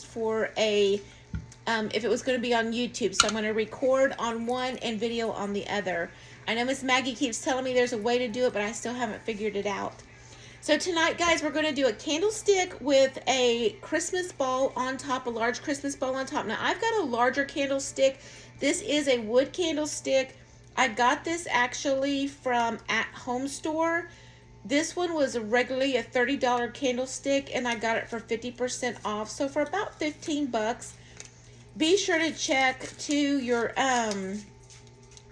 for a if it was going to be on YouTube. So I'm going to record on one and video on the other. I know Miss Maggie keeps telling me there's a way to do it, but I still haven't figured it out. So tonight, guys, we're going to do a candlestick with a Christmas ball on top, a large Christmas ball on top. Now, I've got a larger candlestick. This is a wood candlestick. I got this actually from At Home Store. This one was regularly a $30 candlestick, and I got it for 50% off, so for about 15 bucks. Be sure to check to your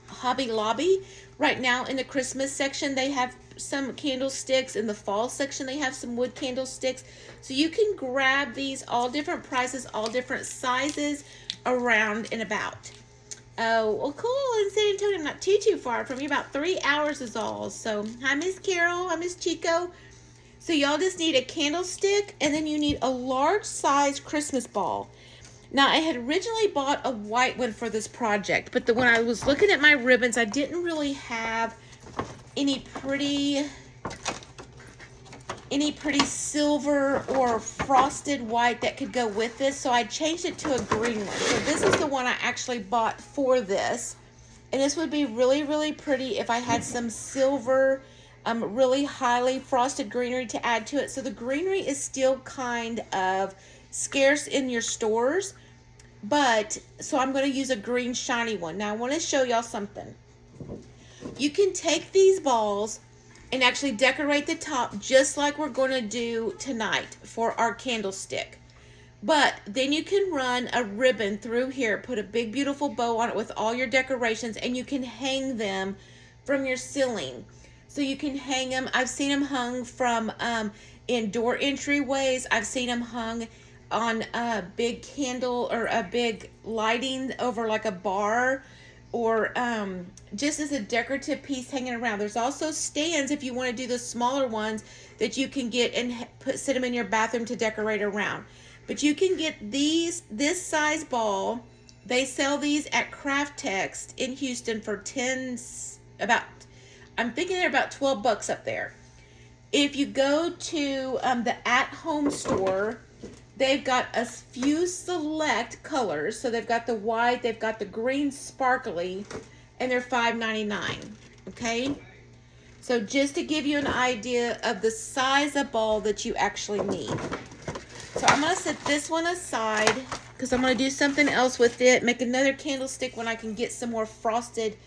Hobby Lobby. Right now in the Christmas section, they have some candlesticks. In the fall section, they have some wood candlesticks. So you can grab these, all different prices, all different sizes, around and about. Oh, well, cool. In San Antonio, not too far from you. About 3 hours is all. So, hi, Miss Carol. Hi, Miss Chico. So, y'all just need a candlestick, and then you need a large size Christmas ball. Now, I had originally bought a white one for this project, but when I was looking at my ribbons, I didn't really have any pretty silver or frosted white that could go with this, so I changed it to a green one. So this is the one I actually bought for this, and this would be really pretty if I had some silver, really highly frosted greenery to add to it. So the greenery is still kind of scarce in your stores, but so I'm going to use a green shiny one. Now I want to show y'all something. You can take these balls and actually decorate the top just like we're going to do tonight for our candlestick. But then you can run a ribbon through here, put a big beautiful bow on it with all your decorations, and you can hang them from your ceiling. So you can hang them. I've seen them hung from in door entryways. I've seen them hung on a big candle or a big lighting over like a bar, or just as a decorative piece hanging around. There's also stands if you want to do the smaller ones that you can get and sit them in your bathroom to decorate around. But you can get this size ball. They sell these at Craft Text in Houston for I'm thinking they're about 12 bucks up there. If you go to the At Home Store, they've got a few select colors. So they've got the white, they've got the green sparkly, and they're $5.99. Okay? So just to give you an idea of the size of ball that you actually need. So I'm going to set this one aside because I'm going to do something else with it. Make another candlestick when I can get some more frosted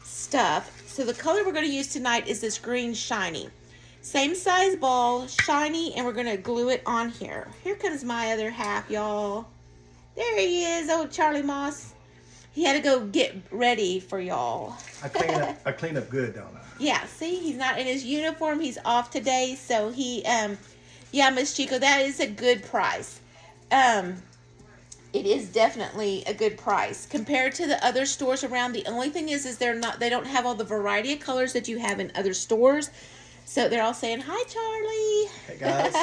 stuff. So the color we're going to use tonight is this green shiny. Same size ball, shiny, and we're going to glue it on here. Here comes my other half, y'all. There he is, old Charlie Moss. He had to go get ready for y'all. I clean up good, don't I? Yeah, see, he's not in his uniform. He's off today, so he, yeah, Miss Chico, that is a good price. It is definitely a good price compared to the other stores around. The only thing is they don't have all the variety of colors that you have in other stores. So they're all saying, hi, Charlie. Hey, guys.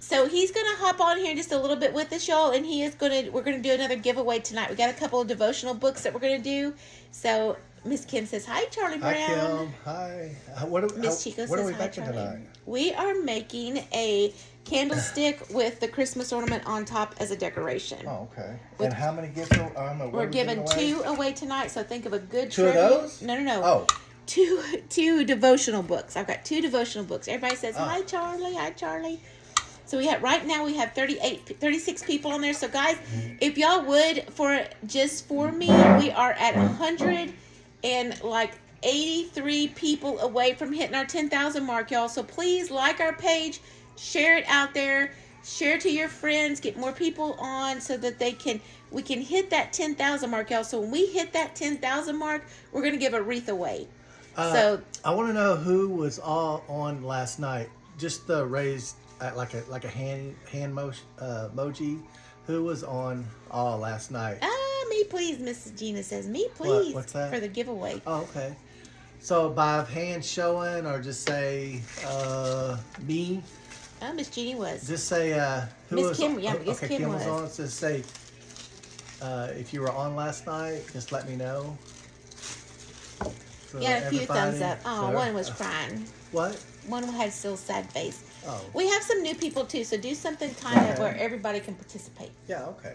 So he's going to hop on here just a little bit with us, y'all, and we're going to do another giveaway tonight. We got a couple of devotional books that we're going to do. So Miss Kim says, hi, Charlie Brown. Hi, Kim. Hi. Miss Chico what says, are we hi, making Charlie. tonight? We are making a candlestick with the Christmas ornament on top as a decoration. Oh, okay. And how many gifts we're giving 2 away tonight, so think of a good 2 of those? No. Oh. Two devotional books. I've got 2 devotional books. Everybody says, hi, Charlie. Hi, Charlie. So right now we have 36 people on there. So guys, if y'all would, just for me, we are at 183 people away from hitting our 10,000 mark, y'all. So please like our page, share it out there, share to your friends, get more people on so that we can hit that 10,000 mark, y'all. So when we hit that 10,000 mark, we're going to give a wreath away. So I want to know who was all on last night. Just raised like a hand emoji. Who was on all last night? Me please, Mrs. Gina says. Me please. What's that? For the giveaway. Oh, okay. So by hand showing, or just say me. Miss Jeannie was. Just say who Miss was. Kim. Yeah, okay, Kim was was. on. Just say if you were on last night. Just let me know. Yeah, a few thumbs up. Oh, one was crying. What? One had still sad face. Oh. We have some new people too, so do something kind of Okay. where everybody can participate. Yeah, okay.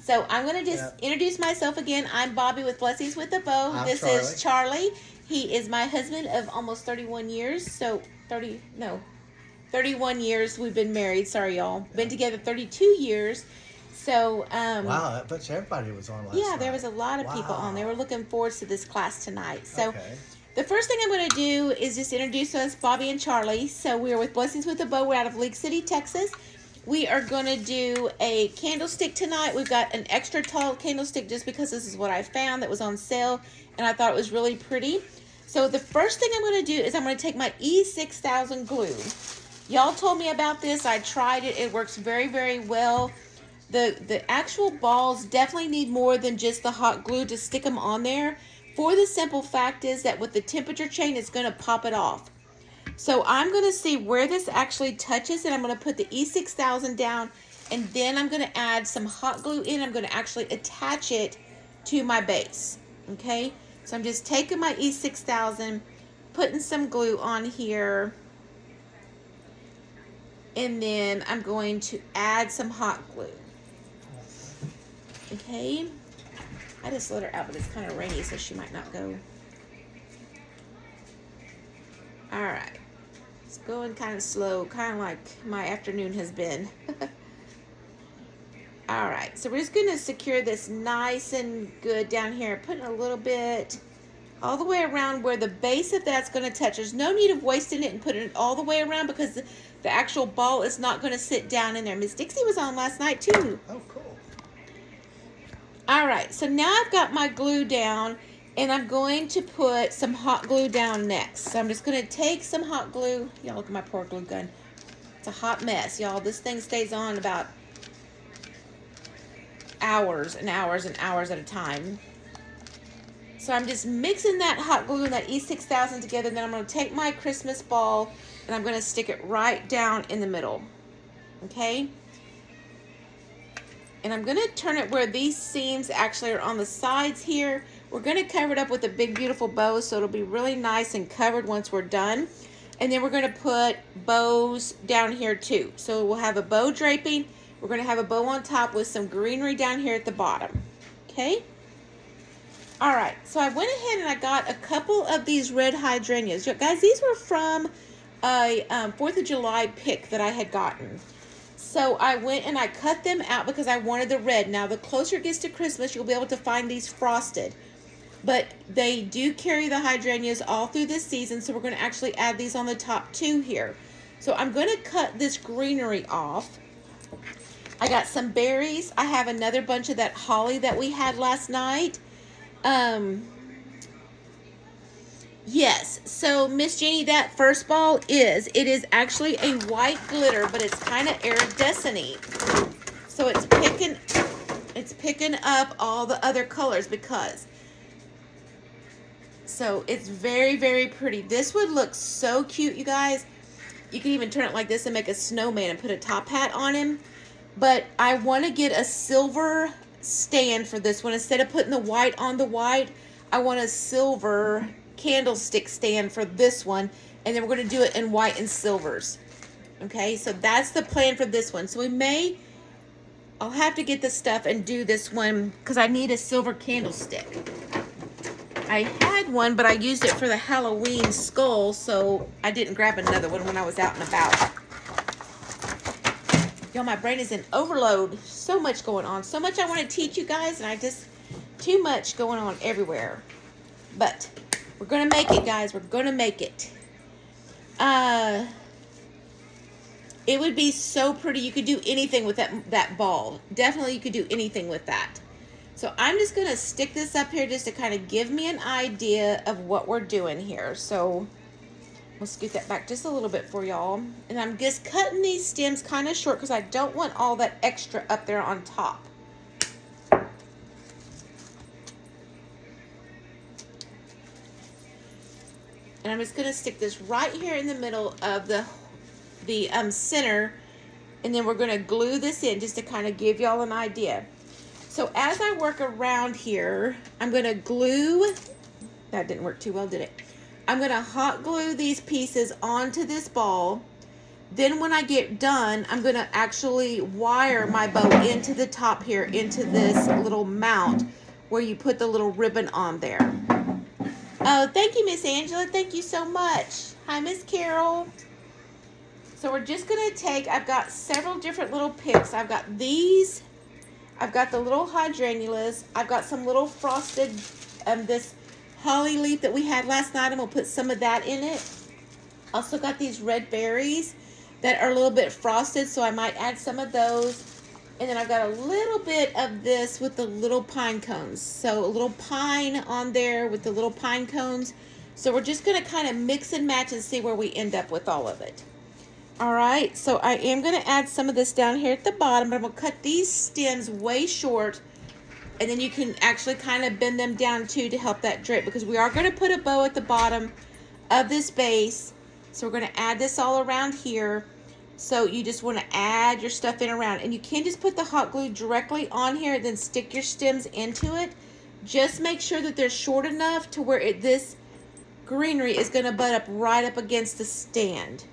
So I'm going to just Yep. introduce myself again. I'm Bobby with Blessings with a Bow. I'm This Charlie. is Charlie. He is my husband of almost 31 years. So 31 years we've been married. Sorry, y'all. Been together 32 years. So, Wow, I bet you everybody was on last yeah, night. there was a lot of people on. They were looking forward to this class tonight. So, Okay. the first thing I'm going to do is just introduce us, Bobby and Charlie. So, we are with Blessings with a Bow. We're out of League City, Texas. We are going to do a candlestick tonight. We've got an extra tall candlestick just because this is what I found that was on sale, and I thought it was really pretty. So, the first thing I'm going to do is I'm going to take my E6000 glue. Y'all told me about this. I tried it. It works very, very well. The actual balls definitely need more than just the hot glue to stick them on there. For the simple fact is that with the temperature change, it's going to pop it off. So I'm going to see where this actually touches, and I'm going to put the E6000 down, and then I'm going to add some hot glue in. I'm going to actually attach it to my base. Okay, so I'm just taking my E6000, putting some glue on here, and then I'm going to add some hot glue. Okay, I just let her out, but it's kind of rainy, so she might not go. All right, it's going kind of slow, kind of like my afternoon has been. All right, so we're just going to secure this nice and good down here, putting a little bit all the way around where the base of that's going to touch. There's no need of wasting it and putting it all the way around because the actual ball is not going to sit down in there. Miss Dixie was on last night too. Oh, cool. All right, so now I've got my glue down, and I'm going to put some hot glue down next. So I'm just going to take some hot glue. Y'all, look at my poor glue gun. It's a hot mess, y'all. This thing stays on about hours and hours and hours at a time. So I'm just mixing that hot glue and that E6000 together, and then I'm going to take my Christmas ball, and I'm going to stick it right down in the middle. Okay? And I'm going to turn it where these seams actually are on the sides here. We're going to cover it up with a big, beautiful bow, so it'll be really nice and covered once we're done. And then we're going to put bows down here too. So we'll have a bow draping. We're going to have a bow on top with some greenery down here at the bottom. Okay? All right. So I went ahead and I got a couple of these red hydrangeas. Guys, these were from a 4th of July pick that I had gotten. So I went and I cut them out because I wanted the red. Now, the closer it gets to Christmas, you'll be able to find these frosted. But they do carry the hydrangeas all through this season, so we're going to actually add these on the top too here. So I'm going to cut this greenery off. I got some berries. I have another bunch of that holly that we had last night. Yes, so Miss Jeannie, that first ball it is actually a white glitter, but it's kind of iridescent-y. So it's picking up all the other colors because. So it's very, very pretty. This would look so cute, you guys. You can even turn it like this and make a snowman and put a top hat on him. But I want to get a silver stand for this one. Instead of putting the white on the white, I want a silver candlestick stand for this one, and then we're going to do it in white and silvers. Okay, so that's the plan for this one. So I'll have to get the stuff and do this one because I need a silver candlestick. I had one, but I used it for the Halloween skull, so I didn't grab another one when I was out and about. Y'all, my brain is in overload. So much going on. So much I want to teach you guys, and too much going on everywhere. But we're going to make it, guys. We're going to make it. It would be so pretty. You could do anything with that ball. Definitely you could do anything with that. So I'm just going to stick this up here just to kind of give me an idea of what we're doing here. So we'll scoot that back just a little bit for y'all. And I'm just cutting these stems kind of short because I don't want all that extra up there on top. And I'm just going to stick this right here in the middle of the center. And then we're going to glue this in just to kind of give y'all an idea. So as I work around here, I'm going to glue. That didn't work too well, did it? I'm going to hot glue these pieces onto this ball. Then when I get done, I'm gonna actually wire my bow into the top here, into this little mount where you put the little ribbon on there. Oh, thank you, Miss Angela. Thank you so much. Hi, Miss Carol. So we're just gonna take, I've got several different little picks. I've got these, I've got the little hydrangeas, I've got some little frosted, this holly leaf that we had last night, and we'll put some of that in it. Also got these red berries that are a little bit frosted, so I might add some of those. And then I've got a little bit of this with the little pine cones. So a little pine on there with the little pine cones. So we're just gonna kind of mix and match and see where we end up with all of it. All right, so I am gonna add some of this down here at the bottom, but I'm gonna cut these stems way short, and then you can actually kind of bend them down too to help that drip, because we are gonna put a bow at the bottom of this base. So we're gonna add this all around here. So you just want to add your stuff in around, and you can just put the hot glue directly on here, then stick your stems into it. Just make sure that they're short enough to where this greenery is going to butt up right up against the stand.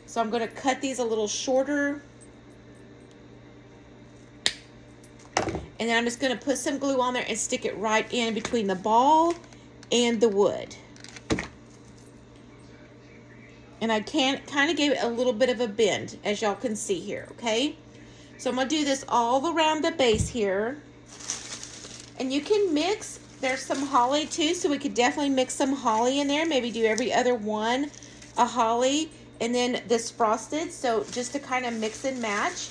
So I'm going to cut these a little shorter, and then I'm just going to put some glue on there and stick it right in between the ball and the wood. And I kind of gave it a little bit of a bend, as y'all can see here, okay? So I'm going to do this all around the base here. And you can mix, there's some holly too, so we could definitely mix some holly in there. Maybe do every other one a holly, and then this frosted. So just to kind of mix and match,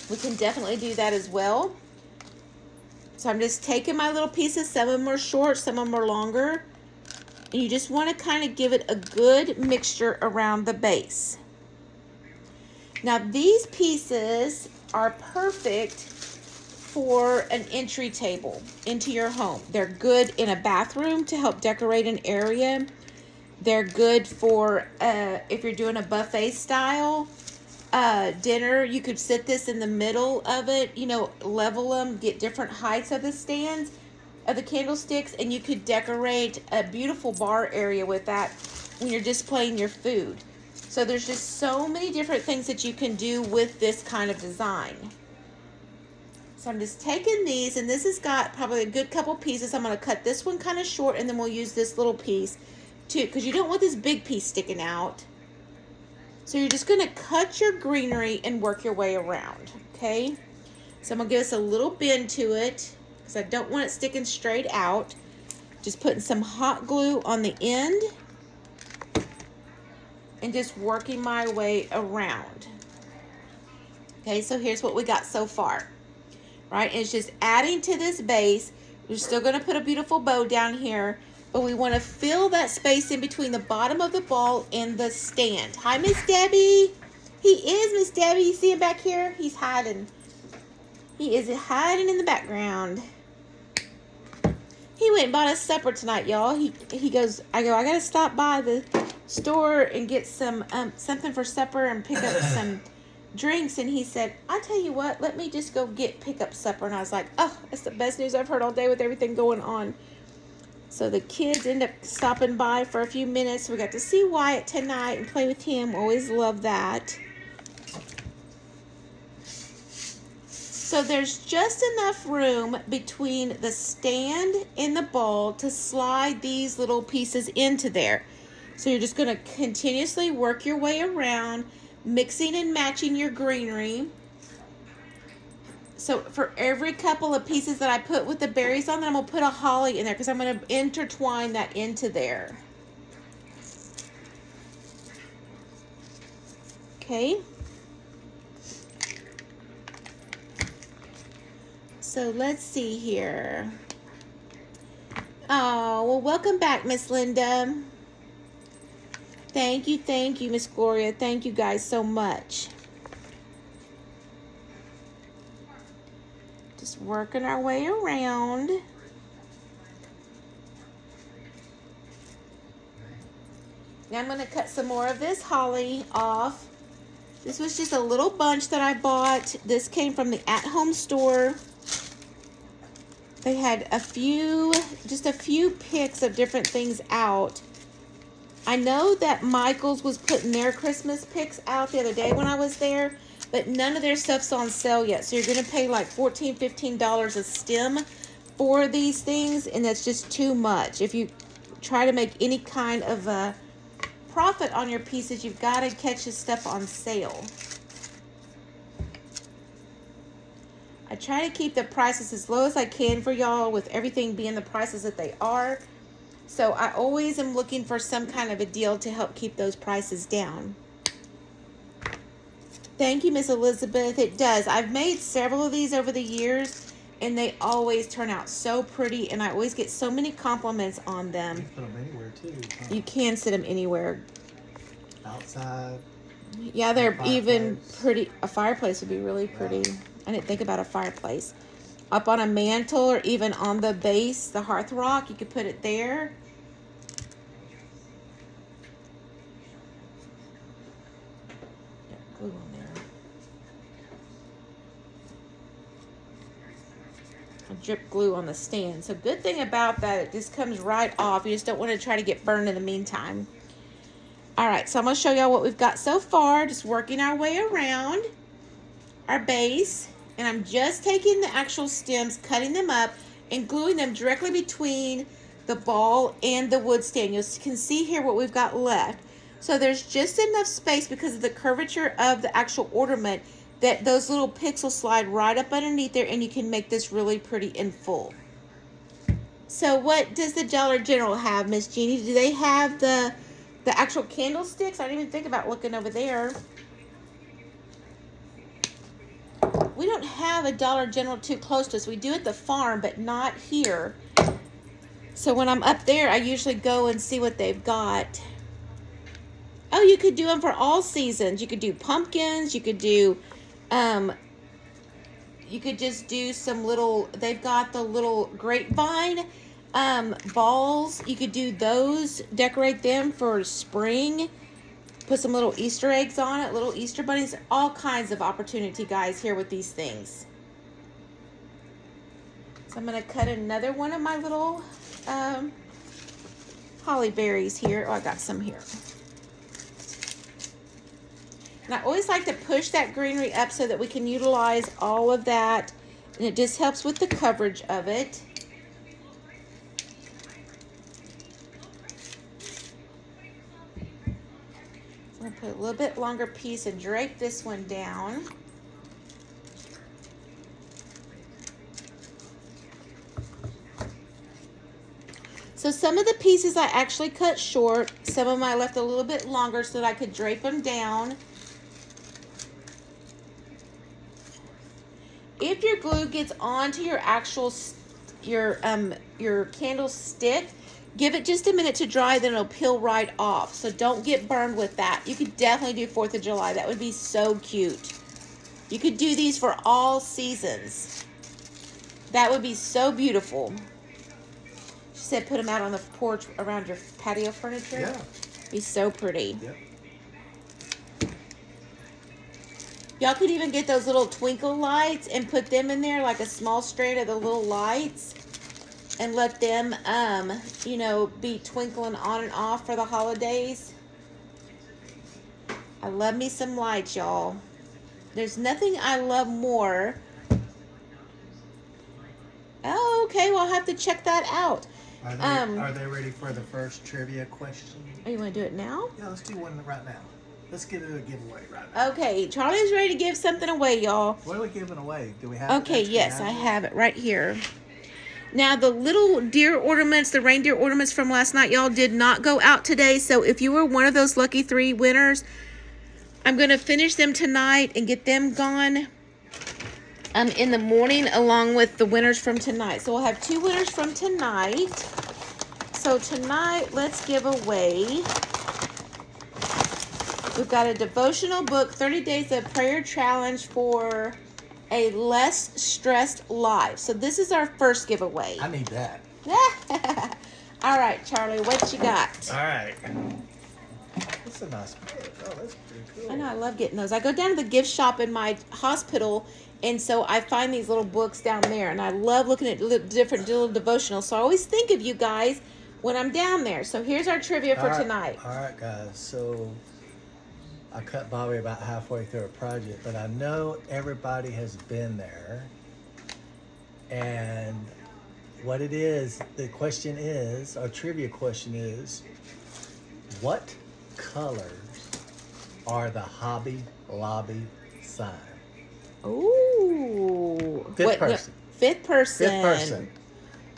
we can definitely do that as well. So I'm just taking my little pieces. Some of them are short, some of them are longer. And you just want to kind of give it a good mixture around the base. Now these pieces are perfect for an entry table into your home. They're good in a bathroom to help decorate an area. They're good for if you're doing a buffet style dinner. You could sit this in the middle of it, you know, level them, get different heights of the stands, of the candlesticks, and you could decorate a beautiful bar area with that when you're displaying your food. So there's just so many different things that you can do with this kind of design. So I'm just taking these, and this has got probably a good couple pieces. I'm going to cut this one kind of short, and then we'll use this little piece too, because you don't want this big piece sticking out. So you're just going to cut your greenery and work your way around, okay? So I'm going to give us a little bend to it, because I don't want it sticking straight out. Just putting some hot glue on the end and just working my way around. Okay, so here's what we got so far. Right, and it's just adding to this base. We're still going to put a beautiful bow down here, but we want to fill that space in between the bottom of the ball and the stand. Hi, Miss Debbie. He is Miss Debbie. You see him back here? He's hiding. He is hiding in the background. He went and bought us supper tonight, y'all. He goes, I got to stop by the store and get some something for supper and pick up some drinks. And he said, I tell you what, let me just go pick up supper. And I was like, oh, that's the best news I've heard all day with everything going on. So the kids end up stopping by for a few minutes. We got to see Wyatt tonight and play with him. Always love that. So there's just enough room between the stand and the ball to slide these little pieces into there. So you're just going to continuously work your way around, mixing and matching your greenery. So for every couple of pieces that I put with the berries on, I'm going to put a holly in there, because I'm going to intertwine that into there. Okay. So let's see here. Oh, well, welcome back, Miss Linda. Thank you, Miss Gloria. Thank you guys so much. Just working our way around. Now I'm going to cut some more of this holly off. This was just a little bunch that I bought. This came from the at-home store. They had just a few picks of different things out. I know that Michael's was putting their Christmas picks out the other day when I was there, but none of their stuff's on sale yet. So you're going to pay like $14, $15 a stem for these things, and that's just too much. If you try to make any kind of a profit on your pieces, you've got to catch this stuff on sale. I try to keep the prices as low as I can for y'all, with everything being the prices that they are. So I always am looking for some kind of a deal to help keep those prices down. Thank you, Miss Elizabeth. It does. I've made several of these over the years, and they always turn out so pretty, and I always get so many compliments on them. You can put them anywhere too. Huh? You can sit them anywhere. Outside. Yeah, they're even pretty. A fireplace would be really pretty. Yeah. I didn't think about a fireplace. Up on a mantle, or even on the base, the hearth rock, you could put it there. Glue on there. I drip glue on the stand. So good thing about that, it just comes right off. You just don't want to try to get burned in the meantime. All right, so I'm going to show y'all what we've got so far. Just working our way around our base. And I'm just taking the actual stems, cutting them up, and gluing them directly between the ball and the wood stand. You can see here what we've got left. So there's just enough space because of the curvature of the actual ornament that those little picks will slide right up underneath there, and you can make this really pretty and full. So what does the Dollar General have, Miss Jeannie? Do they have the actual candlesticks? I didn't even think about looking over there. We don't have a Dollar General too close to us. We do at the farm, but not here. So when I'm up there, I usually go and see what they've got. Oh, you could do them for all seasons. You could do pumpkins. You could do, you could just do some little, they've got the little grapevine balls. You could do those, decorate them for spring. Put some little Easter eggs on it, little Easter bunnies. All kinds of opportunity, guys, here with these things. So I'm going to cut another one of my little holly berries here. Oh, I got some here. And I always like to push that greenery up so that we can utilize all of that. And it just helps with the coverage of it. I'm going to put a little bit longer piece and drape this one down. So some of the pieces I actually cut short. Some of them I left a little bit longer so that I could drape them down. If your glue gets onto your actual your candlestick, give it just a minute to dry, then it'll peel right off. So don't get burned with that. You could definitely do 4th of July. That would be so cute. You could do these for all seasons. That would be so beautiful. She said put them out on the porch around your patio furniture. Yeah. Be so pretty. Yep. Y'all could even get those little twinkle lights and put them in there, like a small strand of the little lights, and let them, you know, be twinkling on and off for the holidays. I love me some lights, y'all. There's nothing I love more. Oh, okay. Well, I'll have to check that out. Are they ready for the first trivia question? Oh, you want to do it now? Yeah, let's do one right now. Let's get a giveaway right now. Okay, Charlie's ready to give something away, y'all. What are we giving away? Do we have Okay, yes, I have it right here. Now, the little deer ornaments, the reindeer ornaments from last night, y'all, did not go out today. So if you were one of those lucky 3 winners, I'm going to finish them tonight and get them gone in the morning along with the winners from tonight. So we'll have 2 winners from tonight. So tonight, let's give away... We've got a devotional book, 30 Days of Prayer Challenge for a Less Stressed Life. So this is our first giveaway. I need that. All right, Charlie, what you got? All right. That's a nice book. Oh, that's pretty cool. I know, I love getting those. I go down to the gift shop in my hospital, and so I find these little books down there, and I love looking at different little devotionals. So I always think of you guys when I'm down there. So here's our trivia for tonight. All right, guys. So I cut Bobby about halfway through a project, but I know everybody has been there. And what it is, the question is, our trivia question is, what colors are the Hobby Lobby sign? Ooh. Fifth person. Fifth person. Fifth person.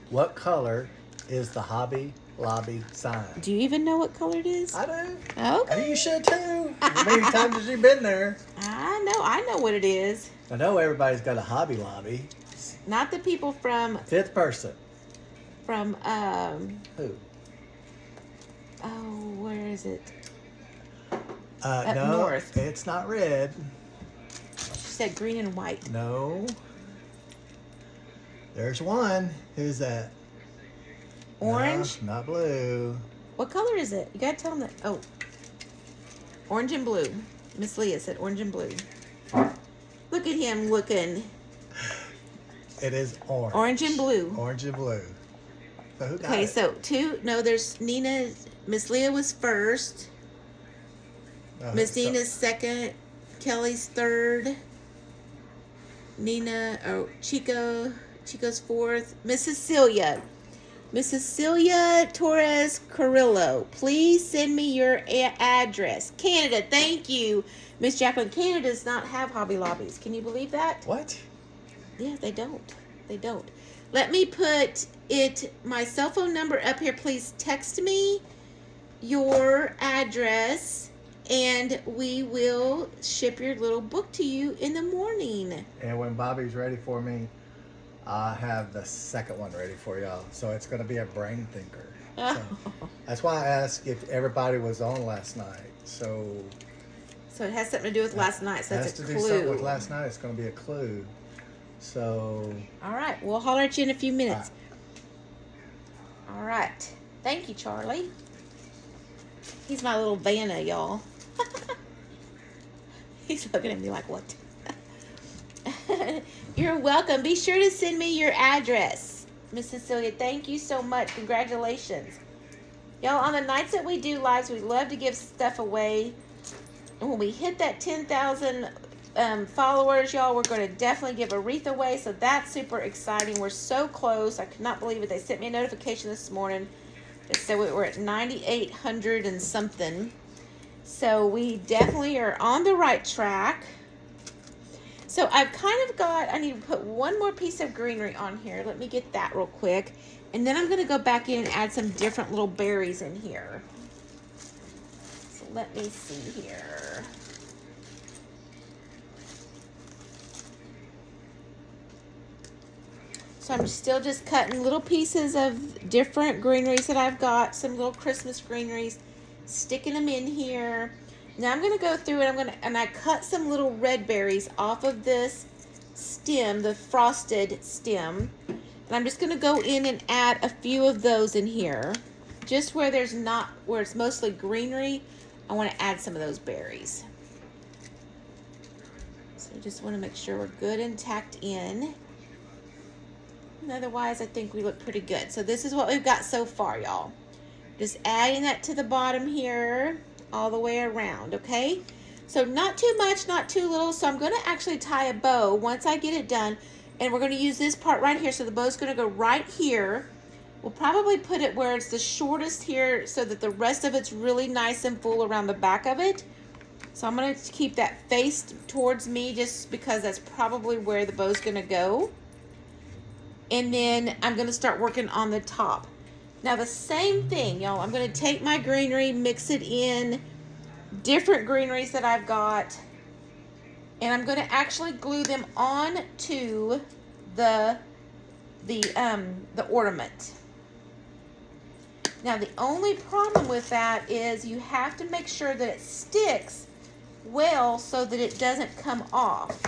What color is the Hobby Lobby sign? Do you even know what color it is? I do. Okay. You should too. How many times has you been there? I know what it is. I know everybody's got a Hobby Lobby. Not the people from Fifth person. Who? Oh, where is it? Up no, north. It's not red. She said green and white. No. There's one. Who's that? Orange? No, not blue. What color is it? You gotta tell them that. Oh. Orange and blue. Miss Leah said orange and blue. Look at him looking. It is orange. Orange and blue. Orange and blue. So who got okay, it? so there's Nina. Miss Leah was first. Miss Nina's second. Kelly's third. Chico's fourth. Mrs. Celia Torres Carrillo, please send me your address. Canada, thank you. Miss Jacqueline, Canada does not have Hobby Lobbies. Can you believe that? What? Yeah, they don't. They don't. Let me put my cell phone number up here. Please text me your address and we will ship your little book to you in the morning. And when Bobby's ready for me, I have the second one ready for y'all. So it's going to be a brain thinker. So that's why I asked if everybody was on last night. So it has something to do with last night. So that's a clue. It has to do something with last night. It's going to be a clue. So. All right. We'll holler at you in a few minutes. All right. Thank you, Charlie. He's my little Vanna, y'all. He's looking at me like, what? You're welcome. Be sure to send me your address. Miss Cecilia, thank you so much. Congratulations. Y'all, on the nights that we do lives, we love to give stuff away. And when we hit that 10,000 followers, y'all, we're going to definitely give a wreath away. So that's super exciting. We're so close. I could not believe it. They sent me a notification this morning that said we were at 9,800 and something. So we definitely are on the right track. So I've kind of I need to put one more piece of greenery on here. Let me get that real quick. And then I'm going to go back in and add some different little berries in here. So let me see here. So I'm still just cutting little pieces of different greeneries that I've got. Some little Christmas greeneries. Sticking them in here. Now I'm going to go through and I cut some little red berries off of this stem, the frosted stem. And I'm just going to go in and add a few of those in here. Just where it's mostly greenery, I want to add some of those berries. So I just want to make sure we're good and tacked in. And otherwise, I think we look pretty good. So this is what we've got so far, y'all. Just adding that to the bottom here, all the way around, okay? So not too much, not too little. So I'm going to actually tie a bow once I get it done. And we're going to use this part right here. So the bow's going to go right here. We'll probably put it where it's the shortest here so that the rest of it's really nice and full around the back of it. So I'm going to keep that faced towards me just because that's probably where the bow's going to go. And then I'm going to start working on the top. Now the same thing, y'all. I'm going to take my greenery, mix it in, different greeneries that I've got, and I'm going to actually glue them on to the ornament. Now the only problem with that is you have to make sure that it sticks well so that it doesn't come off,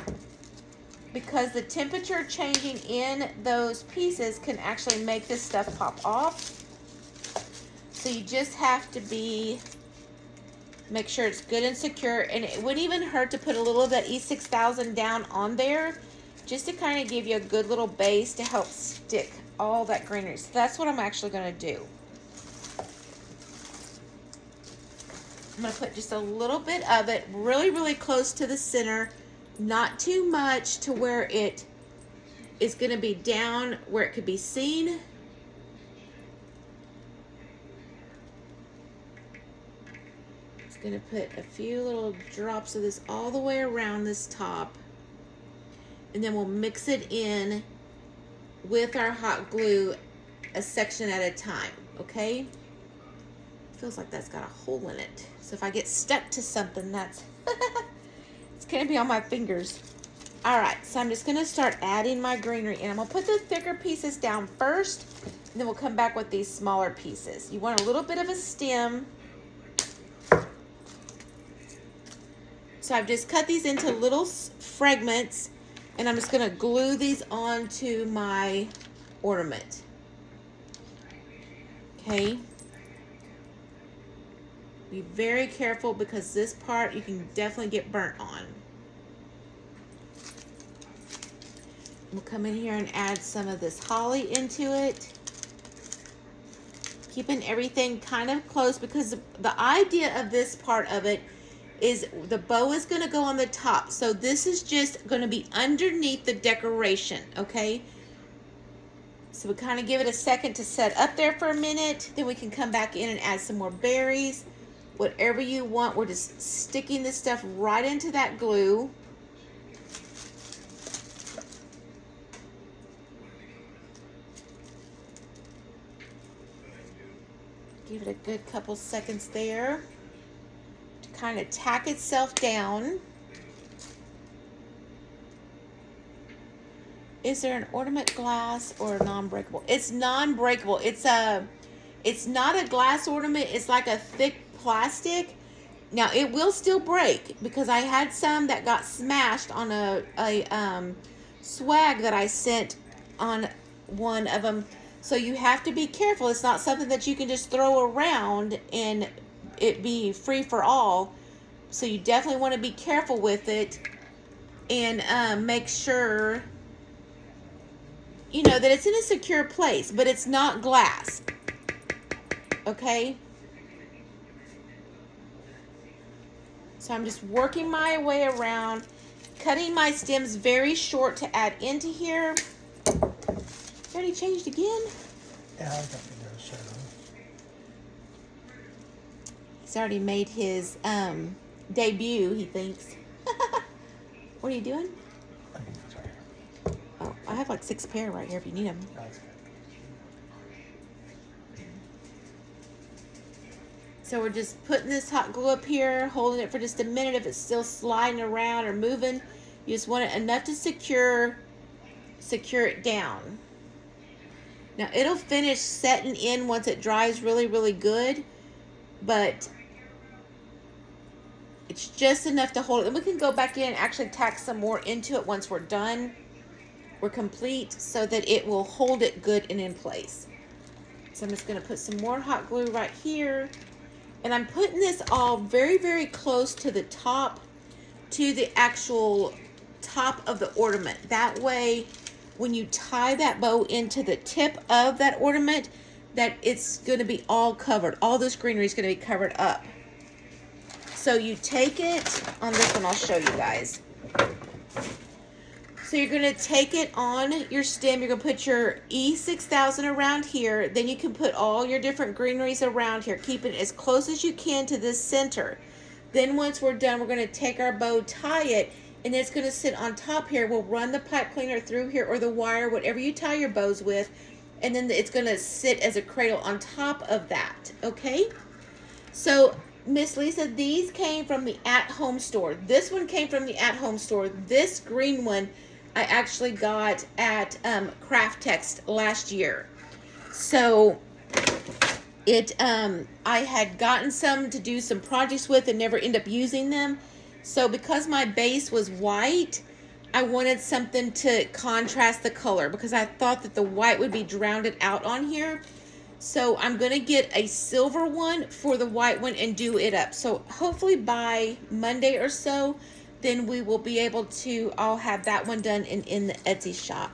because the temperature changing in those pieces can actually make this stuff pop off. So you just have to make sure it's good and secure. And it wouldn't even hurt to put a little of that E6000 down on there just to kind of give you a good little base to help stick all that greenery. So that's what I'm actually going to do. I'm going to put just a little bit of it really, really close to the center. Not too much to where it is going to be down where it could be seen. Just going to put a few little drops of this all the way around this top. And then we'll mix it in with our hot glue a section at a time, okay? Feels like that's got a hole in it. So if I get stuck to something, that's it's gonna be on my fingers. All right, so I'm just gonna start adding my greenery, and I'm gonna put the thicker pieces down first, and then we'll come back with these smaller pieces. You want a little bit of a stem. So I've just cut these into little fragments, and I'm just gonna glue these onto my ornament. Okay. Be very careful because this part you can definitely get burnt on. We'll come in here and add some of this holly into it. Keeping everything kind of close because the idea of this part of it is the bow is going to go on the top. So this is just going to be underneath the decoration, okay? So we kind of give it a second to set up there for a minute. Then we can come back in and add some more berries. Whatever you want, we're just sticking this stuff right into that glue. Give it a good couple seconds there to kind of tack itself down. Is there an ornament glass or a non-breakable? It's non-breakable. It's not a glass ornament. It's like a thick plastic. Now it will still break because I had some that got smashed on a swag that I sent on one of them. So you have to be careful. It's not something that you can just throw around and it be free for all. So you definitely want to be careful with it and make sure you know that it's in a secure place, but it's not glass. Okay? So I'm just working my way around, cutting my stems very short to add into here. Already changed again? Yeah, I got me there, shirt on. He's already made his debut, he thinks. What are you doing? Oh, I have like 6 pair right here if you need them. That's good. So we're just putting this hot glue up here, holding it for just a minute. If it's still sliding around or moving, you just want it enough to secure it down. Now it'll finish setting in once it dries really, really good, but it's just enough to hold it. And we can go back in and actually tack some more into it once we're done. We're complete so that it will hold it good and in place. So I'm just going to put some more hot glue right here. And I'm putting this all very, very close to the top, to the actual top of the ornament. That way, when you tie that bow into the tip of that ornament, that it's going to be all covered. All this greenery is going to be covered up. So you take it, on this one I'll show you guys. So you're going to take it on your stem. You're going to put your E6000 around here. Then you can put all your different greeneries around here. Keep it as close as you can to this center. Then once we're done, we're going to take our bow, tie it, and it's going to sit on top here. We'll run the pipe cleaner through here or the wire, whatever you tie your bows with. And then it's going to sit as a cradle on top of that. Okay? So Miss Lisa, these came from the at-home store. This one came from the at-home store. This green one I actually got at Craft Text last year. So I had gotten some to do some projects with and never end up using them. So because my base was white, I wanted something to contrast the color because I thought that the white would be drowned out on here. So I'm going to get a silver one for the white one and do it up. So hopefully by Monday or so, then we will be able to, I'll have that one done in the Etsy shop.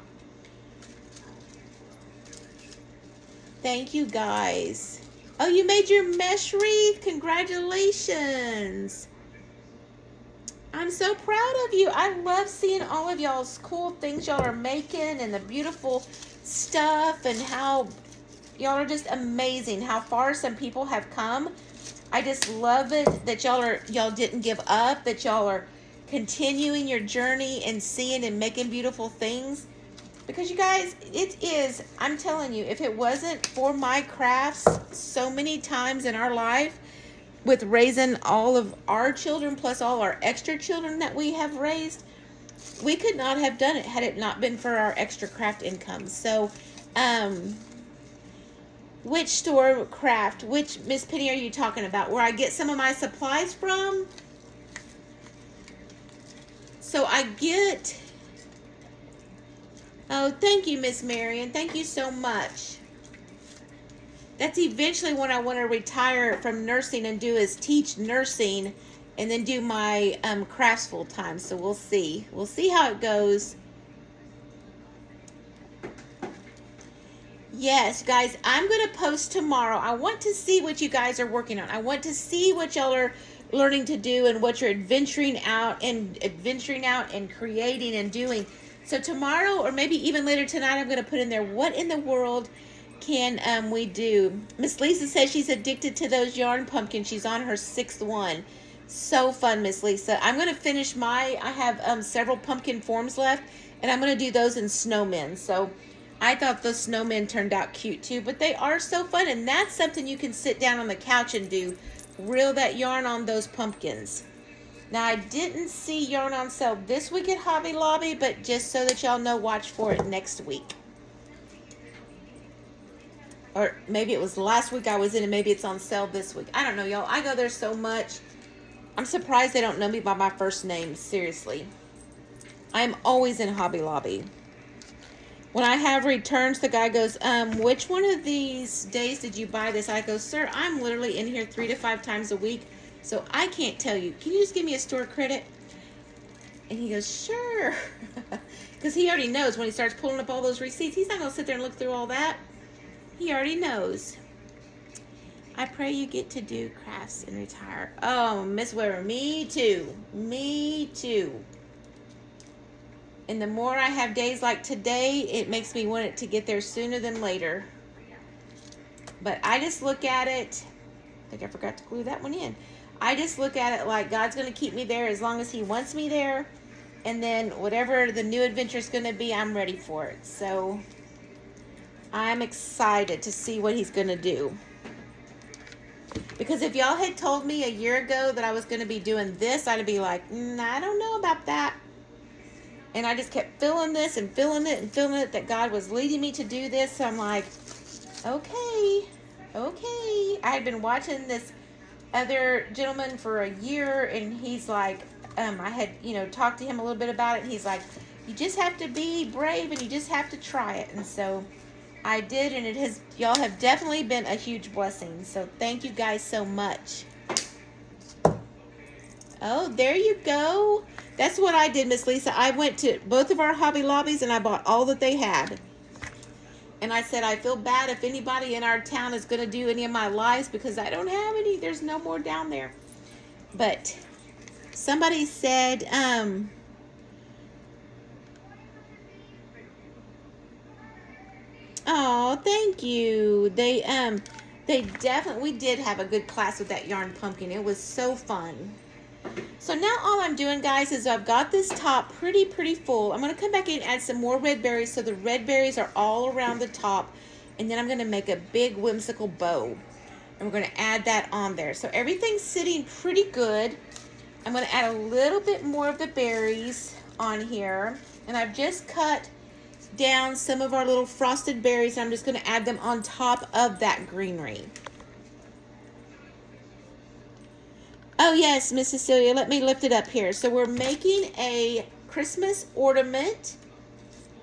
Thank you guys. Oh, you made your mesh wreath. Congratulations. I'm so proud of you. I love seeing all of y'all's cool things y'all are making and the beautiful stuff and how y'all are just amazing. How far some people have come. I just love it that y'all didn't give up, that y'all are continuing your journey and seeing and making beautiful things. Because you guys, it is, I'm telling you, if it wasn't for my crafts so many times in our life, with raising all of our children plus all our extra children that we have raised, we could not have done it had it not been for our extra craft income. So, which store craft, which Miss Penny are you talking about? Where I get some of my supplies from? So I get, oh, thank you, Miss Marion. Thank you so much. That's eventually when I want to retire from nursing and do is teach nursing and then do my crafts full time. So we'll see. We'll see how it goes. Yes, guys, I'm going to post tomorrow. I want to see what you guys are working on. I want to see what y'all are learning to do and what you're adventuring out and creating and doing. So tomorrow or maybe even later tonight, I'm going to put in there, what in the world can we do? Miss Lisa says she's addicted to those yarn pumpkins. She's on her 6th one. So fun, Miss Lisa. I'm going to finish I have several pumpkin forms left, and I'm going to do those in snowmen. So I thought those snowmen turned out cute too, but they are so fun, and that's something you can sit down on the couch and do. Reel that yarn on those pumpkins. Now, I didn't see yarn on sale this week at Hobby Lobby, but just so that y'all know, watch for it next week. Or maybe it was last week I was in, and maybe it's on sale this week. I don't know, y'all. I go there so much. I'm surprised they don't know me by my first name. Seriously. I'm always in Hobby Lobby. When I have returns, the guy goes, which one of these days did you buy this? I go, sir, I'm literally in here 3 to 5 times a week, so I can't tell you. Can you just give me a store credit? And he goes, sure. Because he already knows when he starts pulling up all those receipts, he's not going to sit there and look through all that. He already knows. I pray you get to do crafts and retire. Oh, Miss Weber, me too. Me too. And the more I have days like today, it makes me want it to get there sooner than later. But I just look at it. I think I forgot to glue that one in. I just look at it like God's going to keep me there as long as He wants me there. And then whatever the new adventure is going to be, I'm ready for it. So I'm excited to see what He's going to do. Because if y'all had told me a year ago that I was going to be doing this, I'd be like, I don't know about that. And I just kept feeling this and feeling it and feeling it that God was leading me to do this. So I'm like, okay. I had been watching this other gentleman for a year, and he's like, I had, talked to him a little bit about it, and he's like, you just have to be brave and you just have to try it. And so I did, and y'all have definitely been a huge blessing. So thank you guys so much. Oh, there you go. That's what I did, Miss Lisa. I went to both of our Hobby Lobbies and I bought all that they had. And I said, I feel bad if anybody in our town is going to do any of my lives because I don't have any. There's no more down there. But somebody said, oh, thank you. They definitely, we did have a good class with that yarn pumpkin. It was so fun. So now all I'm doing, guys, is I've got this top pretty full. I'm going to come back in and add some more red berries so the red berries are all around the top. And then I'm going to make a big whimsical bow. And we're going to add that on there. So everything's sitting pretty good. I'm going to add a little bit more of the berries on here. And I've just cut down some of our little frosted berries. And I'm just going to add them on top of that greenery. Oh, yes, Miss Cecilia, let me lift it up here. So we're making a Christmas ornament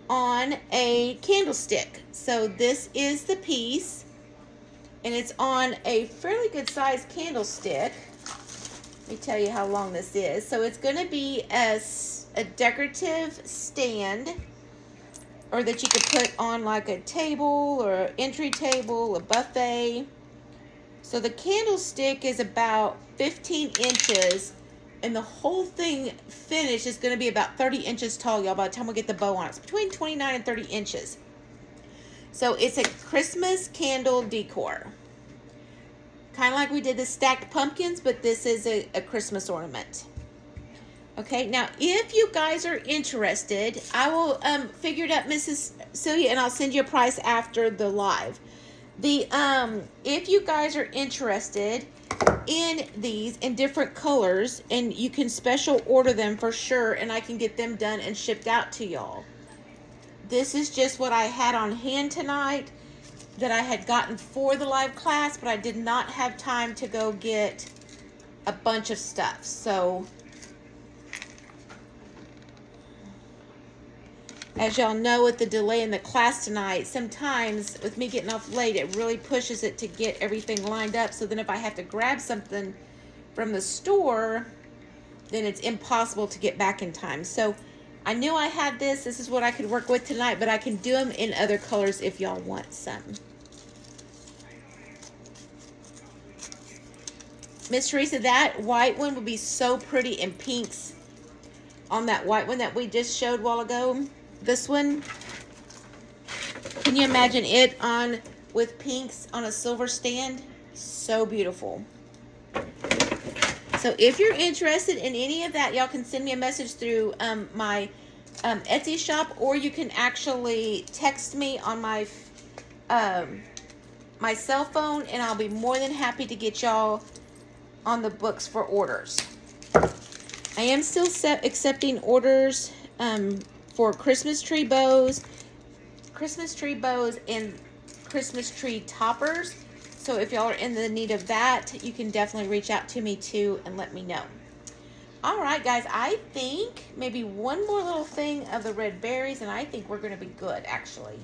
on a candlestick. So this is the piece, and it's on a fairly good sized candlestick. Let me tell you how long this is. So it's going to be a decorative stand, or that you could put on like a table or an entry table, a buffet. So the candlestick is about 15 inches, and the whole thing finished is going to be about 30 inches tall, y'all, by the time we get the bow on. It's between 29 and 30 inches. So it's a Christmas candle decor. Kind of like we did the stacked pumpkins, but this is a Christmas ornament. Okay, now if you guys are interested, I will figure it out, Mrs. Celia, and I'll send you a price after the live. If you guys are interested in these in different colors, and you can special order them for sure, and I can get them done and shipped out to y'all. This is just what I had on hand tonight that I had gotten for the live class, but I did not have time to go get a bunch of stuff. So, as y'all know, with the delay in the class tonight, sometimes with me getting off late, it really pushes it to get everything lined up. So then if I have to grab something from the store, then it's impossible to get back in time. So I knew I had this. This is what I could work with tonight, but I can do them in other colors if y'all want some. Miss Teresa, that white one would be so pretty in pinks on that white one that we just showed a while ago. This one, can you imagine it on with pinks on a silver stand? So beautiful. So if you're interested in any of that, y'all can send me a message through my Etsy shop, or you can actually text me on my my cell phone, and I'll be more than happy to get y'all on the books for orders. I am still accepting orders for Christmas tree bows and Christmas tree toppers. So if y'all are in the need of that, you can definitely reach out to me too and let me know. All right, guys, I think maybe one more little thing of the red berries, and I think we're going to be good, actually.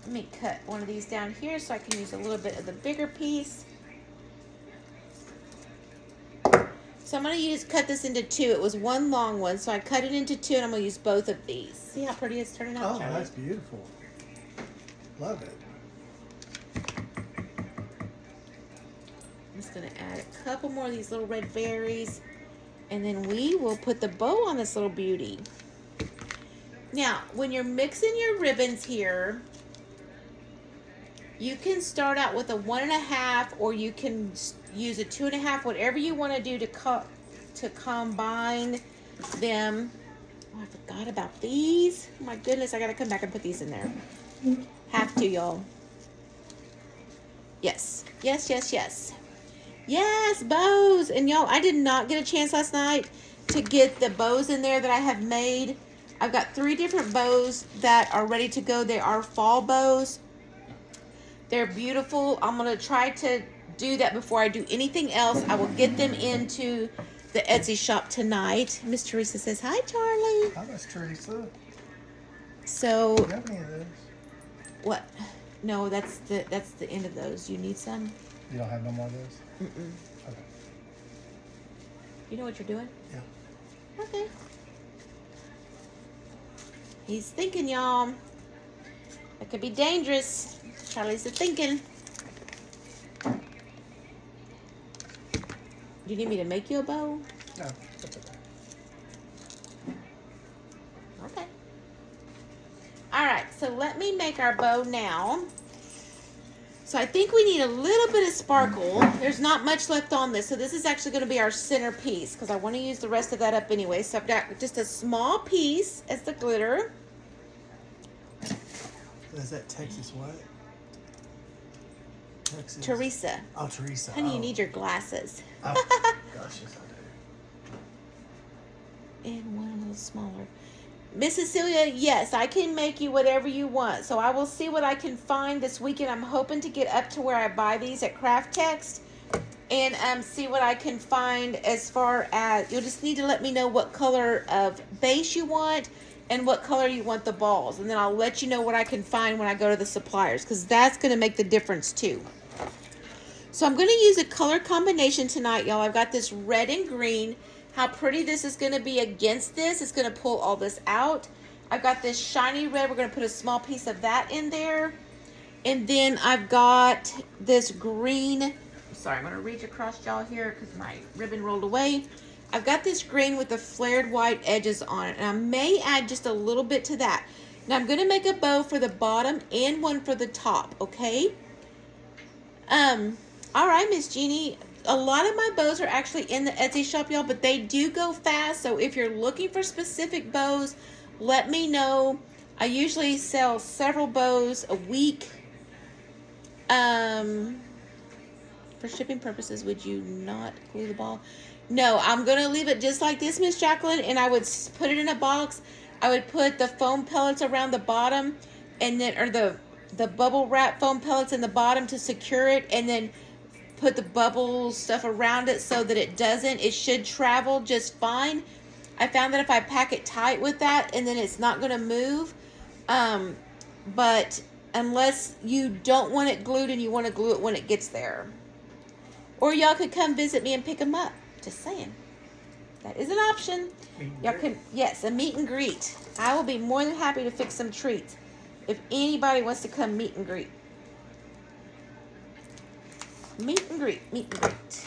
Let me cut one of these down here so I can use a little bit of the bigger piece. So I'm going to cut this into two. It was one long one, so I cut it into two, and I'm going to use both of these. See how pretty it's turning out, Oh, Charlie? that's beautiful. Love it. I'm just going to add a couple more of these little red berries, and then we will put the bow on this little beauty. Now, when you're mixing your ribbons here, you can start out with a 1.5, or you can use a 2.5, whatever you want to do to combine them. Oh, I forgot about these. Oh my goodness, I got to come back and put these in there. Have to, y'all. Yes, yes, yes, yes. Yes, bows. And y'all, I did not get a chance last night to get the bows in there that I have made. I've got 3 different bows that are ready to go. They are fall bows. They're beautiful. I'm going to try to do that before I do anything else. I will get them into the Etsy shop tonight. Miss Teresa says, hi, Charlie. Hi, Miss Teresa. So, Do you have any of those? what? No, that's the end of those. You need some? You don't have no more of those? Mm-mm. Okay. You know what you're doing? Yeah. Okay. He's thinking, y'all. That could be dangerous. Charlie's a thinking. Do you need me to make you a bow? No, that's okay. Okay. All right, so let me make our bow now. So I think we need a little bit of sparkle. There's not much left on this, so this is actually going to be our center piece because I want to use the rest of that up anyway. So I've got just a small piece as the glitter. Is that Texas what? Texas. Teresa. Oh, Teresa. Honey, you need your glasses. Oh, gosh, yes, I do. And one a little smaller. Miss Cecilia, yes, I can make you whatever you want. So I will see what I can find this weekend. I'm hoping to get up to where I buy these at Craft Text and see what I can find as far as, you'll just need to let me know what color of base you want and what color you want the balls. And then I'll let you know what I can find when I go to the suppliers because that's going to make the difference too. So I'm going to use a color combination tonight, y'all. I've got this red and green. How pretty this is going to be against this. It's going to pull all this out. I've got this shiny red. We're going to put a small piece of that in there. And then I've got this green, sorry, I'm gonna reach across y'all here because my ribbon rolled away. I've got this green with the flared white edges on it, and I may add just a little bit to that. Now I'm gonna make a bow for the bottom and one for the top, okay? All right, Miss Jeannie. A lot of my bows are actually in the Etsy shop, y'all, but they do go fast. So if you're looking for specific bows, let me know. I usually sell several bows a week. For shipping purposes, would you not glue the ball? No, I'm going to leave it just like this, Miss Jacqueline, and I would put it in a box. I would put the foam pellets around the bottom, and then, or the bubble wrap foam pellets in the bottom to secure it, and then put the bubble stuff around it so that it should travel just fine. I found that if I pack it tight with that, and then it's not going to move. But unless you don't want it glued and you want to glue it when it gets there. Or y'all could come visit me and pick them up. Just saying. That is an option. Y'all can, yes, a meet and greet. I will be more than happy to fix some treats if anybody wants to come meet and greet. Meet and greet, meet and greet.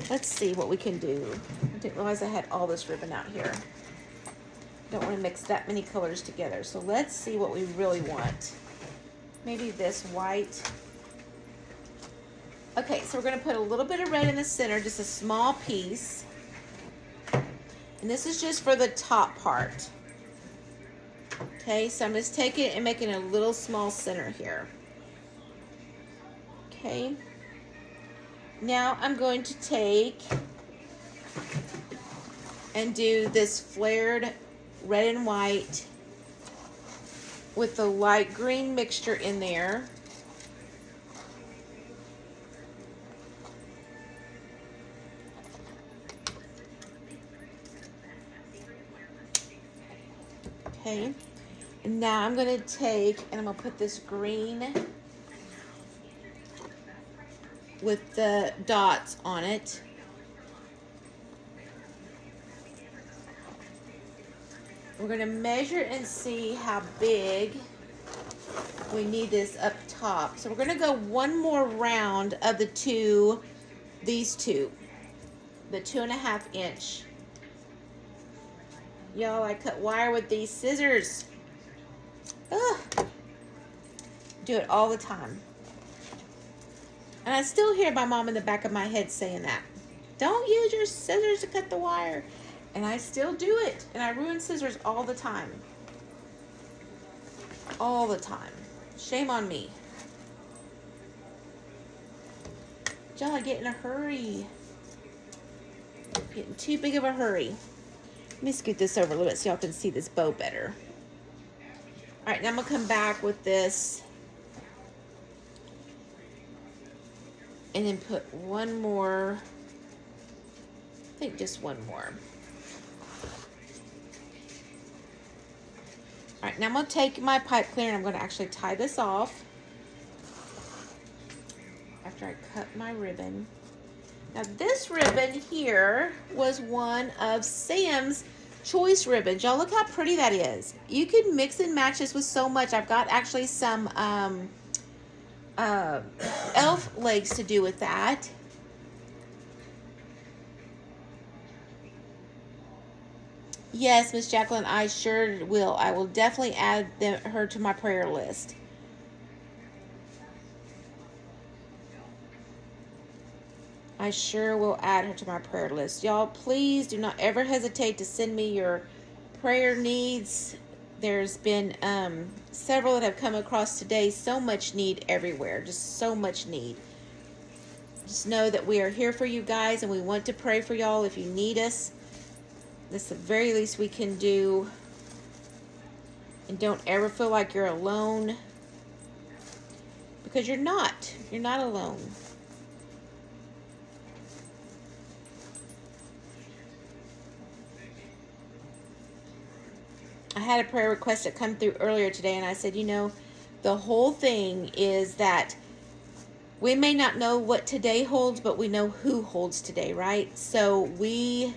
Let's see what we can do. I didn't realize I had all this ribbon out here. Don't want to mix that many colors together. So let's see what we really want. Maybe this white. Okay, so we're going to put a little bit of red in the center, just a small piece. And this is just for the top part. Okay, so I'm just taking it and making a little small center here. Okay. Now I'm going to take and do this flared red and white with the light green mixture in there. Okay, and now I'm going to take and I'm going to put this green with the dots on it. We're going to measure and see how big we need this up top. So we're going to go one more round of these two, the 2.5 inch. Y'all, I cut wire with these scissors. Ugh. Do it all the time. And I still hear my mom in the back of my head saying that. Don't use your scissors to cut the wire. And I still do it. And I ruin scissors all the time. All the time. Shame on me. Y'all, I get in a hurry. Getting too big of a hurry. Let me scoot this over a little bit so y'all can see this bow better. All right, now I'm going to come back with this. And then put one more. I think just one more. All right, now I'm going to take my pipe cleaner and I'm going to actually tie this off after I cut my ribbon. Now this ribbon here was one of Sam's choice ribbons. Y'all look how pretty that is. You can mix and match this with so much. I've got actually some elf legs to do with that. Yes, Miss Jacqueline, I sure will. I will definitely add her to my prayer list. I sure will add her to my prayer list. Y'all, please do not ever hesitate to send me your prayer needs. There's been several that have come across today. So much need everywhere. Just so much need. Just know that we are here for you guys and we want to pray for y'all if you need us. That's the very least we can do. And don't ever feel like you're alone. Because you're not. You're not alone. I had a prayer request that come through earlier today, and I said, you know, the whole thing is that we may not know what today holds, but we know who holds today, right? So we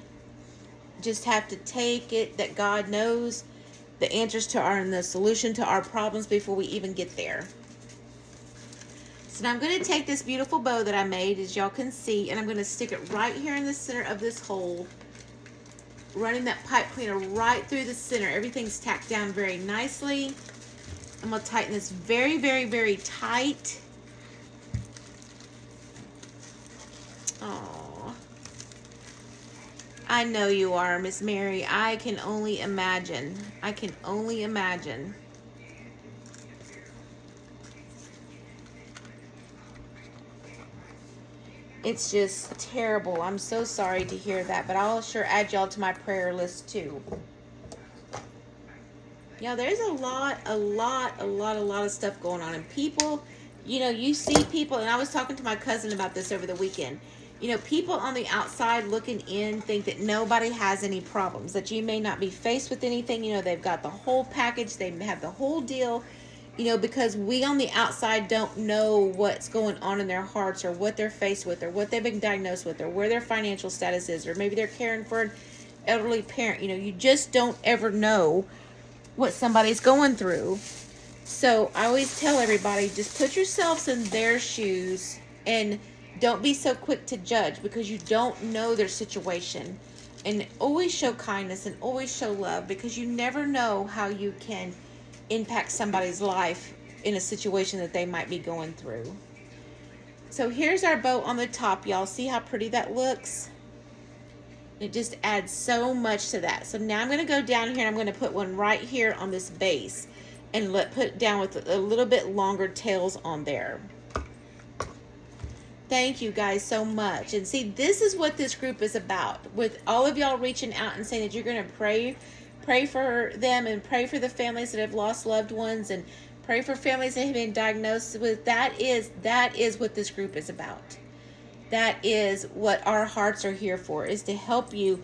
just have to take it that God knows the answers to our and the solution to our problems before we even get there. So now I'm going to take this beautiful bow that I made, as y'all can see, and I'm going to stick it right here in the center of this hole, running that pipe cleaner right through the center. Everything's tacked down very nicely. I'm going to tighten this very, very, very tight. Oh, I know you are, Miss Mary. I can only imagine. I can only imagine. It's just terrible. I'm so sorry to hear that, but I'll sure add y'all to my prayer list too. Yeah, there's a lot of stuff going on. And people, you know, you see people, and I was talking to my cousin about this over the weekend. You know, people on the outside looking in think that nobody has any problems, that you may not be faced with anything. You know, they've got the whole package, they have the whole deal, you know, because we on the outside don't know what's going on in their hearts, or what they're faced with, or what they've been diagnosed with, or where their financial status is, or maybe they're caring for an elderly parent. You know, you just don't ever know what somebody's going through. So I always tell everybody, just put yourselves in their shoes and don't be so quick to judge, because you don't know their situation. And always show kindness and always show love, because you never know how you can impact somebody's life in a situation that they might be going through. So here's our bow on the top, y'all. See how pretty that looks? It just adds so much to that. So now I'm going to go down here and I'm going to put one right here on this base and put it down with a little bit longer tails on there. Thank you guys so much. And see, this is what this group is about. With all of y'all reaching out and saying that you're going to pray for them and pray for the families that have lost loved ones and pray for families that have been diagnosed with. That is what this group is about. That is what our hearts are here for, is to help you.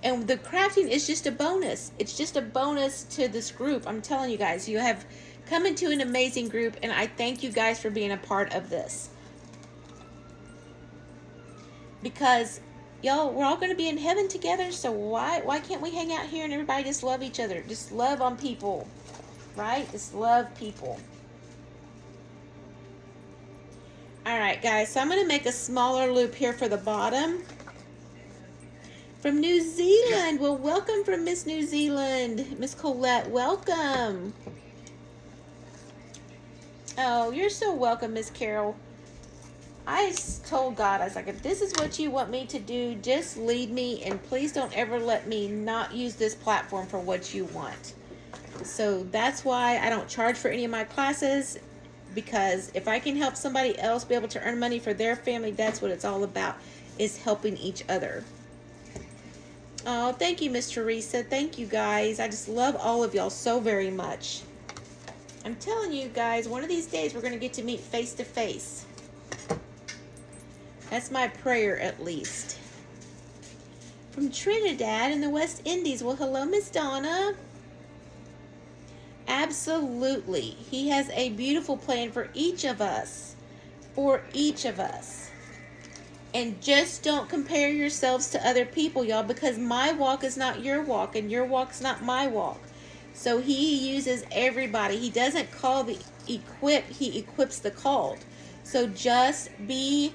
And the crafting is just a bonus. It's just a bonus to this group. I'm telling you guys, you have come into an amazing group, and I thank you guys for being a part of this. Because y'all, we're all going to be in heaven together, so why can't we hang out here and everybody just love each other? Just love on people, right? Just love people. All right, guys, so I'm going to make a smaller loop here for the bottom. From New Zealand. Well, welcome from Miss New Zealand. Miss Colette, welcome. Oh, you're so welcome, Miss Carol. I told God, I was like, if this is what you want me to do, just lead me, and please don't ever let me not use this platform for what you want. So that's why I don't charge for any of my classes, because if I can help somebody else be able to earn money for their family, that's what it's all about, is helping each other. Oh, thank you, Miss Teresa. Thank you, guys. I just love all of y'all so very much. I'm telling you guys, one of these days we're going to get to meet face to face. That's my prayer, at least. From Trinidad in the West Indies. Well, hello, Miss Donna. Absolutely. He has a beautiful plan for each of us. For each of us. And just don't compare yourselves to other people, y'all, because my walk is not your walk, and your walk's not my walk. So he uses everybody. He doesn't call the equipped, he equips the called. So just be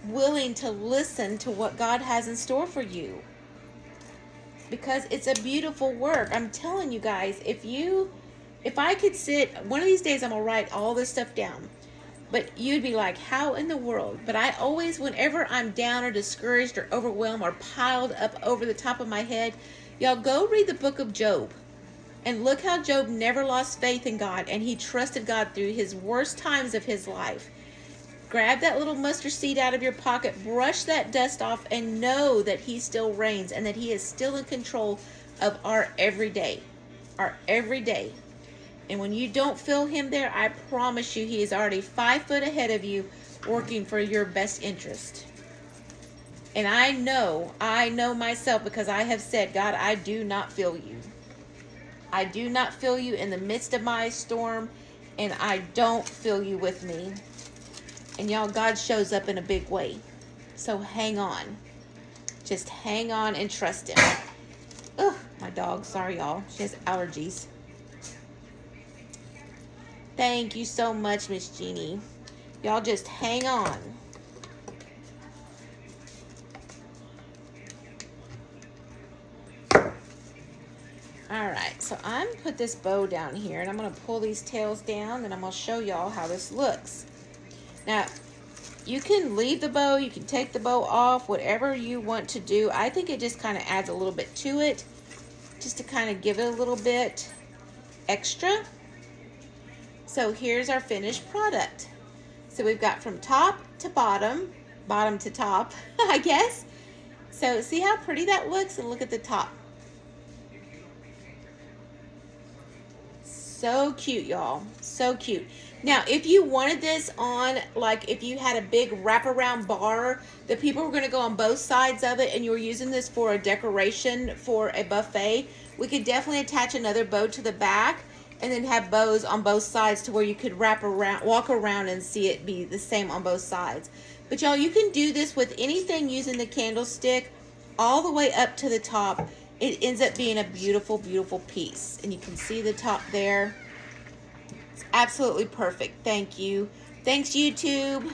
willing to listen to what God has in store for you, because it's a beautiful work. I'm telling you guys, if I could sit, one of these days I'm gonna write all this stuff down, but you'd be like, how in the world? But I always, whenever I'm down or discouraged or overwhelmed or piled up over the top of my head, y'all go read the book of Job. And look how Job never lost faith in God, and he trusted God through his worst times of his life. Grab that little mustard seed out of your pocket, brush that dust off, and know that he still reigns and that he is still in control of our everyday. Our everyday. And when you don't feel him there, I promise you he is already 5 foot ahead of you, working for your best interest. And I know myself, because I have said, God, I do not feel you. I do not feel you in the midst of my storm, and I don't feel you with me. And y'all, God shows up in a big way. So hang on. Just hang on and trust him. Ugh, my dog. Sorry, y'all. She has allergies. Thank you so much, Miss Jeannie. Y'all just hang on. All right, so I'm gonna put this bow down here, and I'm gonna pull these tails down, and I'm gonna show y'all how this looks. Now, you can leave the bow, you can take the bow off, whatever you want to do. I think it just kind of adds a little bit to it, just to kind of give it a little bit extra. So here's our finished product. So we've got from top to bottom, bottom to top, I guess. So see how pretty that looks, and look at the top. So cute, y'all. So cute. Now, if you wanted this on, like if you had a big wraparound bar, the people were going to go on both sides of it, and you were using this for a decoration for a buffet, we could definitely attach another bow to the back and then have bows on both sides to where you could wrap around, walk around and see it be the same on both sides. But y'all, you can do this with anything using the candlestick all the way up to the top. It ends up being a beautiful, beautiful piece. And you can see the top there. It's absolutely perfect. Thank you. Thanks, YouTube.